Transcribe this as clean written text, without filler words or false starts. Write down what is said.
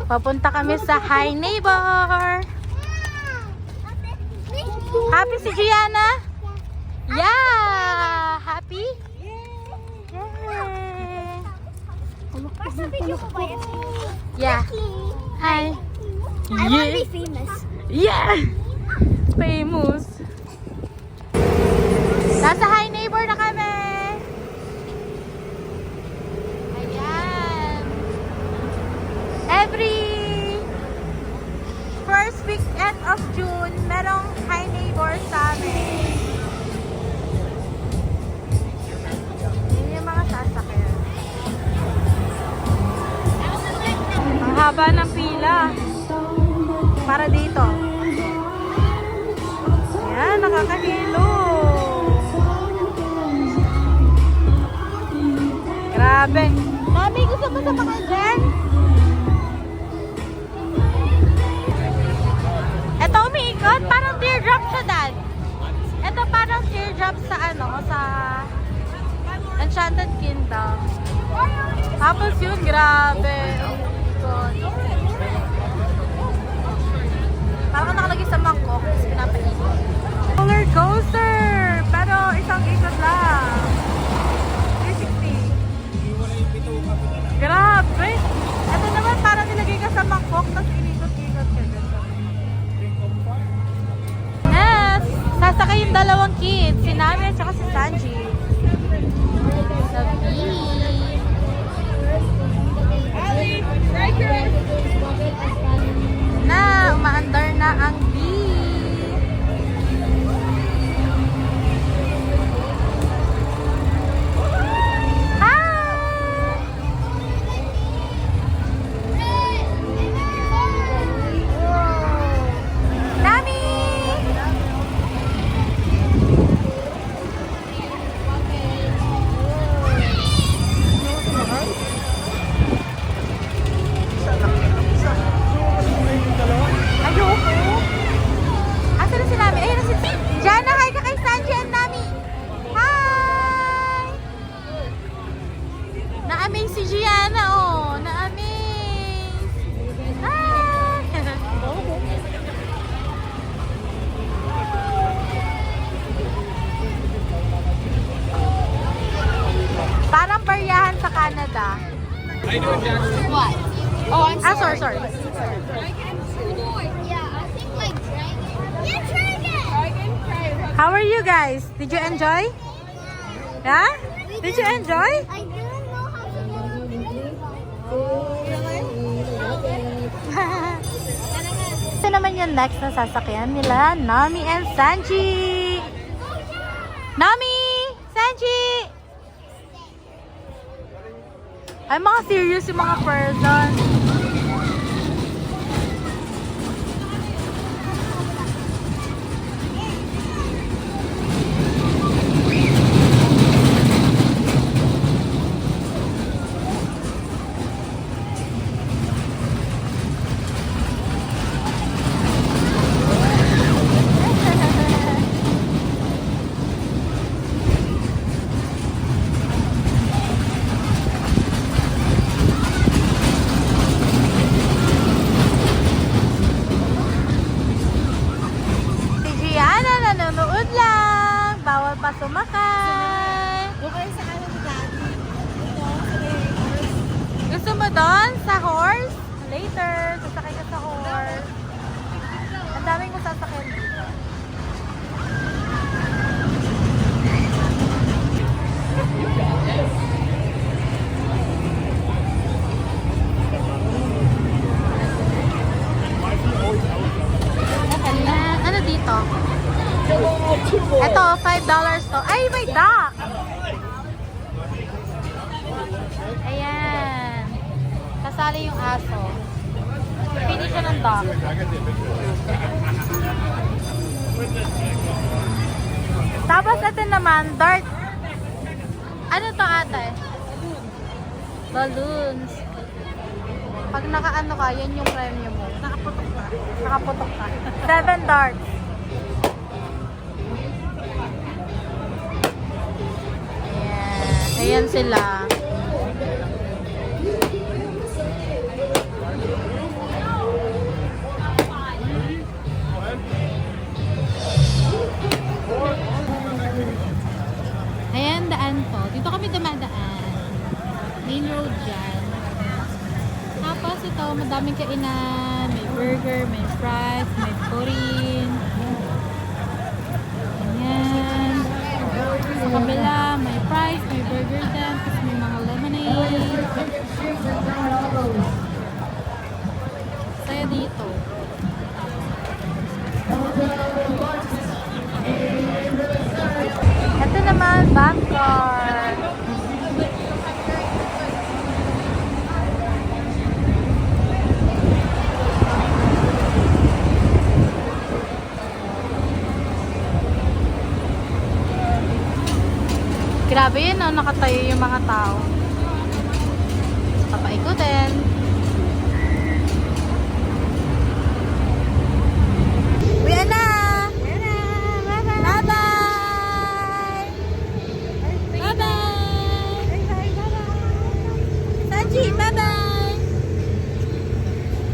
Papunta kami sa Hi Neighbor. Happy si Gianna? Yeah! Happy? Yeah. Hi. I want to be famous. Yeah! Famous. Nasa Hi Neighbor na kami. Ayan. Every first weekend of June, merong Hi Neighbor sa amin. Yun yung mga sasakyan. Ang haba ng pila. Para dito. Ayan, nakakahilo. Grabe. Mami, gusto mo sa mga dyan? Ito umiikot. Parang teardrop siya, Dad. Ito parang teardrop sa sa Enchanted Kingdom. Tapos yun, grabe. Parang nakalagay sa mangkok, tapos pinapaikot. Roller coaster! Pero isang ikot lang. 360. Grabe! Ito naman parang nilagay ka sa mangkok, tapos inikot-ikot ka dyan. Yes! Sasakay yung dalawang kids, si Nami at saka si Sanji. Sa beach. Na, umaandar na ang beach. Hi! Nami! Na-amaze si Gianna, oh. Na-amaze. Ah! Parang baryahan sa Canada. What? Oh, I'm sorry. Sorry. Yeah, I think like dragon. Yeah, dragon. How are you guys? Did you enjoy? Yeah? Did you enjoy? I didn't know how to Ito naman yung next na sasakyan nila, Nami and Sanji. Nami! Sanji! Ay, mga serious yung mga person. Nanonood lang. Bawal pa sumakay. Doon kayo sa ano ni Daddy. Gusto mo doon? Sa horse? Later. Sasakay ka sa horse. Ang daming masasakyan dito. Ano dito? Ito, $5 to. Ay, may duck! Ayan. Kasali yung aso. Pili siya ng duck. Tapos ito naman, dart. Ano to ate? Balloons. Pag nakaano ka, yan yung premyo mo. Nakaputok ka. Nakaputok ka. 7 darts. Ayan sila. dito, madaming kainan. May burger, may fries, may purin. Ayan. Sa kabila, may fries, may burger din. Tapos may mga lemonade. Saya dito. Ito naman, Bangkok. Grabe yun, no? Nakatayo yung mga tao. Papaikutin.